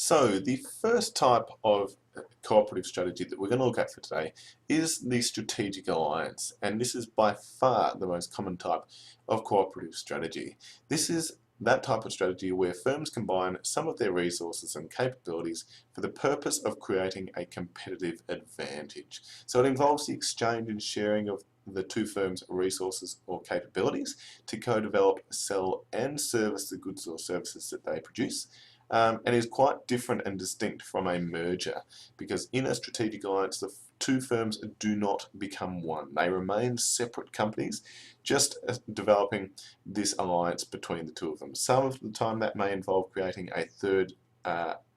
So the first type of cooperative strategy that we're going to look at for today is the strategic alliance, and this is by far the most common type of cooperative strategy. This is that type of strategy where firms combine some of their resources and capabilities for the purpose of creating a competitive advantage. So it involves the exchange and sharing of the two firms' resources or capabilities to co-develop, sell and service the goods or services that they produce. And is quite different and distinct from a merger, because in a strategic alliance the two firms do not become one. They remain separate companies, just developing this alliance between the two of them. Some of the time that may involve creating a third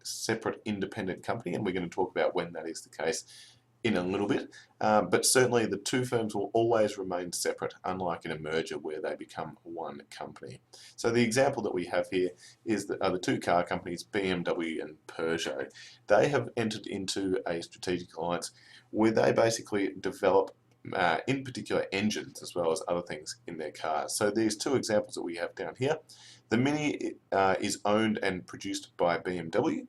separate independent company, and we're going to talk about when that is the case in a little bit, but certainly the two firms will always remain separate, unlike in a merger where they become one company. So the example that we have here is the two car companies, BMW and Peugeot. They have entered into a strategic alliance where they basically develop in particular engines as well as other things in their cars. So these two examples that we have down here, the Mini is owned and produced by BMW,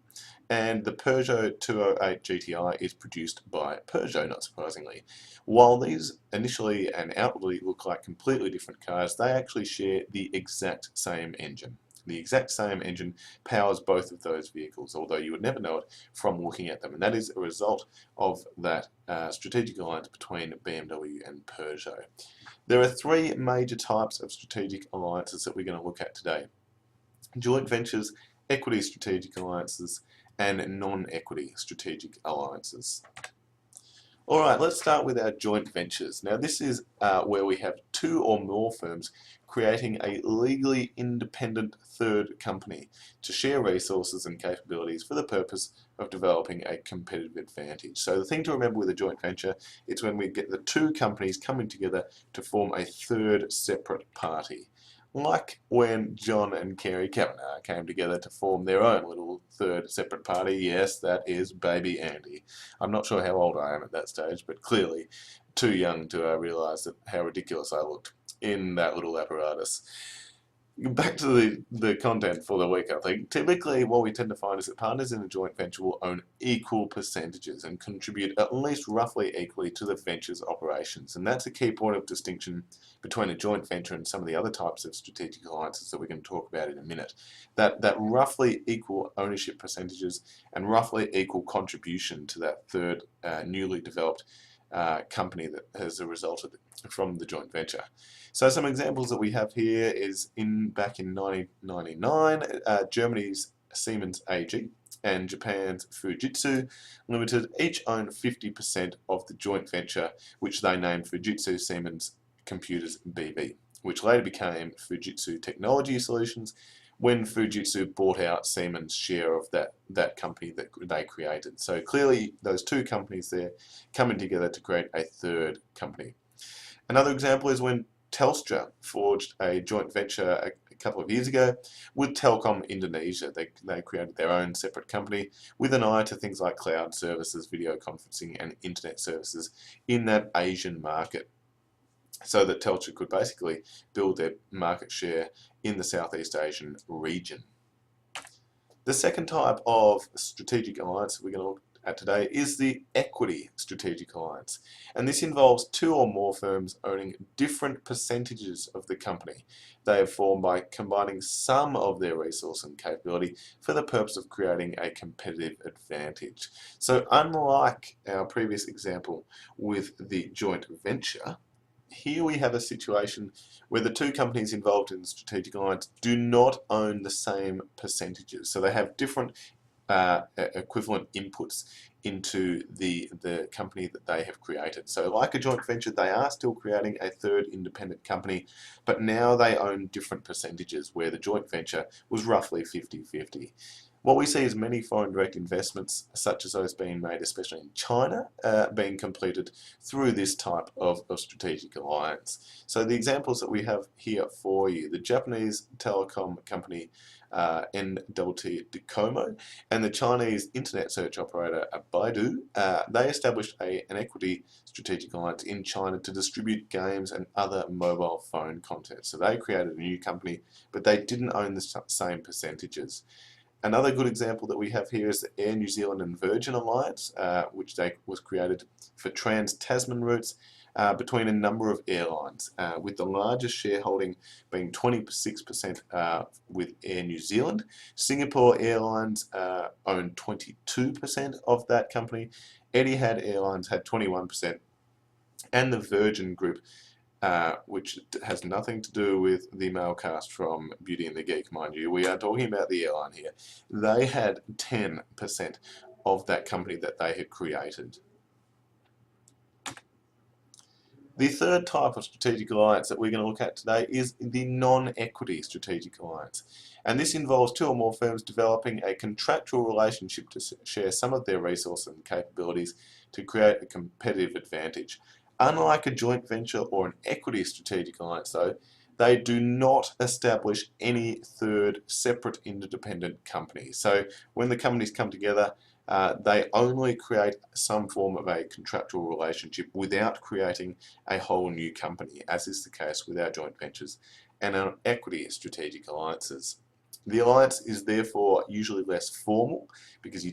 and the Peugeot 208 GTI is produced by Peugeot, not surprisingly. While these initially and outwardly look like completely different cars, they actually share the exact same engine. The exact same engine powers both of those vehicles, although you would never know it from looking at them, and that is a result of that strategic alliance between BMW and Peugeot. There are three major types of strategic alliances that we're going to look at today: joint ventures, equity strategic alliances, and non-equity strategic alliances. Alright, let's start with our joint ventures. Now this is where we have two or more firms creating a legally independent third company to share resources and capabilities for the purpose of developing a competitive advantage. So the thing to remember with a joint venture is when we get the two companies coming together to form a third separate party. Like when John and Kerry Kavanagh came together to form their own little third separate party. Yes, that is baby Andy. I'm not sure how old I am at that stage, but clearly too young to realise how ridiculous I looked in that little apparatus. Back to the content for the week, I think. Typically, what we tend to find is that partners in a joint venture will own equal percentages and contribute at least roughly equally to the venture's operations. And that's a key point of distinction between a joint venture and some of the other types of strategic alliances that we're going to talk about in a minute. That roughly equal ownership percentages and roughly equal contribution to that third newly developed company that has resulted from the joint venture. So some examples that we have here is back in 1999, Germany's Siemens AG and Japan's Fujitsu Limited each own 50% of the joint venture, which they named Fujitsu Siemens Computers BV, which later became Fujitsu Technology Solutions when Fujitsu bought out Siemens' share of that company that they created. So clearly those two companies there coming together to create a third company. Another example is when Telstra forged a joint venture a couple of years ago with Telkom Indonesia. They created their own separate company with an eye to things like cloud services, video conferencing and internet services in that Asian market, so that Telstra could basically build their market share in the Southeast Asian region. The second type of strategic alliance we're going to look at today is the equity strategic alliance, and this involves two or more firms owning different percentages of the company. They are formed by combining some of their resource and capability for the purpose of creating a competitive advantage. So unlike our previous example with the joint venture, here we have a situation where the two companies involved in the strategic alliance do not own the same percentages. So they have different equivalent inputs into the company that they have created. So like a joint venture, they are still creating a third independent company, but now they own different percentages, where the joint venture was roughly 50-50. What we see is many foreign direct investments, such as those being made especially in China, being completed through this type of strategic alliance. So the examples that we have here for you: the Japanese telecom company NTT Docomo and the Chinese internet search operator Baidu, they established an equity strategic alliance in China to distribute games and other mobile phone content. So they created a new company, but they didn't own the same percentages. Another good example that we have here is the Air New Zealand and Virgin Alliance, which was created for trans-Tasman routes between a number of airlines, with the largest shareholding being 26% with Air New Zealand. Singapore Airlines owned 22% of that company. Etihad Airlines had 21%, and the Virgin Group, which has nothing to do with the male cast from Beauty and the Geek, mind you. We are talking about the airline here. They had 10% of that company that they had created. The third type of strategic alliance that we're going to look at today is the non-equity strategic alliance. And this involves two or more firms developing a contractual relationship to share some of their resources and capabilities to create a competitive advantage. Unlike a joint venture or an equity strategic alliance, though, they do not establish any third separate independent company. So when the companies come together, they only create some form of a contractual relationship without creating a whole new company, as is the case with our joint ventures and our equity strategic alliances. The alliance is therefore usually less formal because you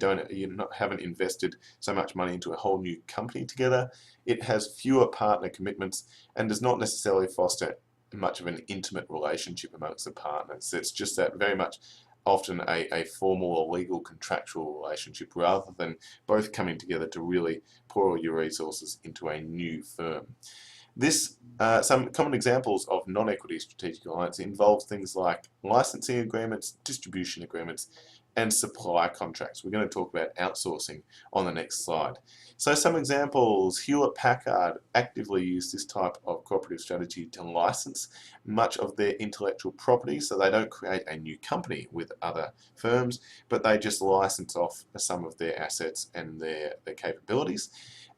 haven't invested so much money into a whole new company together. It has fewer partner commitments and does not necessarily foster much of an intimate relationship amongst the partners. It's just that very much often a formal or legal contractual relationship rather than both coming together to really pour all your resources into a new firm. Some common examples of non-equity strategic alliance involve things like licensing agreements, distribution agreements, and supply contracts. We're going to talk about outsourcing on the next slide. So some examples: Hewlett-Packard actively use this type of cooperative strategy to license much of their intellectual property, so they don't create a new company with other firms, but they just license off some of their assets and their capabilities.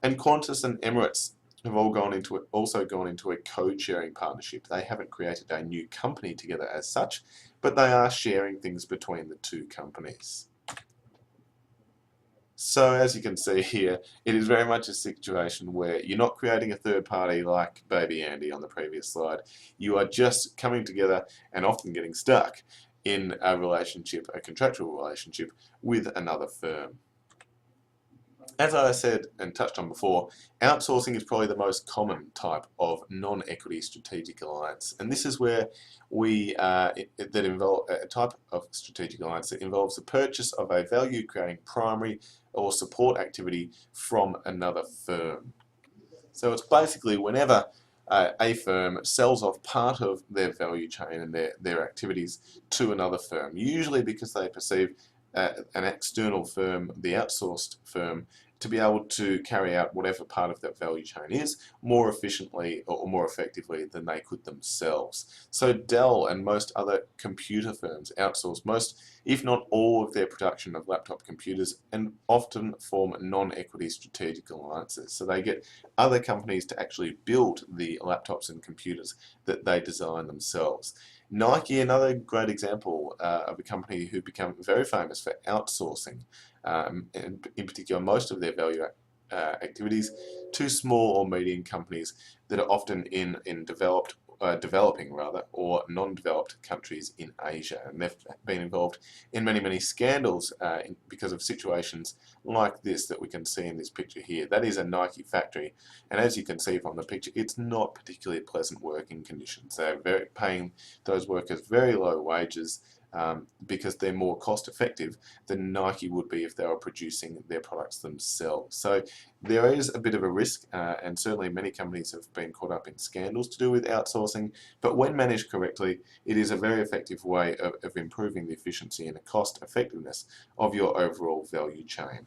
And Qantas and Emirates have also gone into a code-sharing partnership. They haven't created a new company together as such, but they are sharing things between the two companies. So as you can see here, it is very much a situation where you're not creating a third party like Baby Andy on the previous slide. You are just coming together and often getting stuck in a relationship, a contractual relationship with another firm. As I said and touched on before, outsourcing is probably the most common type of non-equity strategic alliance, and this is where that involve a type of strategic alliance that involves the purchase of a value-creating primary or support activity from another firm. So it's basically whenever a firm sells off part of their value chain and their activities to another firm, usually because they perceive an external firm, the outsourced firm, to be able to carry out whatever part of that value chain is more efficiently or more effectively than they could themselves. So Dell and most other computer firms outsource most, if not all, of their production of laptop computers and often form non-equity strategic alliances. So they get other companies to actually build the laptops and computers that they design themselves. Nike, another great example of a company who become very famous for outsourcing, and in particular most of their value activities to small or medium companies that are often in developing or non-developed countries in Asia, and they've been involved in many scandals because of situations like this that we can see in this picture here. That is a Nike factory, and as you can see from the picture, it's not particularly pleasant working conditions. They're paying those workers very low wages because they're more cost effective than Nike would be if they were producing their products themselves. So there is a bit of a risk, and certainly many companies have been caught up in scandals to do with outsourcing, but when managed correctly, it is a very effective way of improving the efficiency and the cost effectiveness of your overall value chain.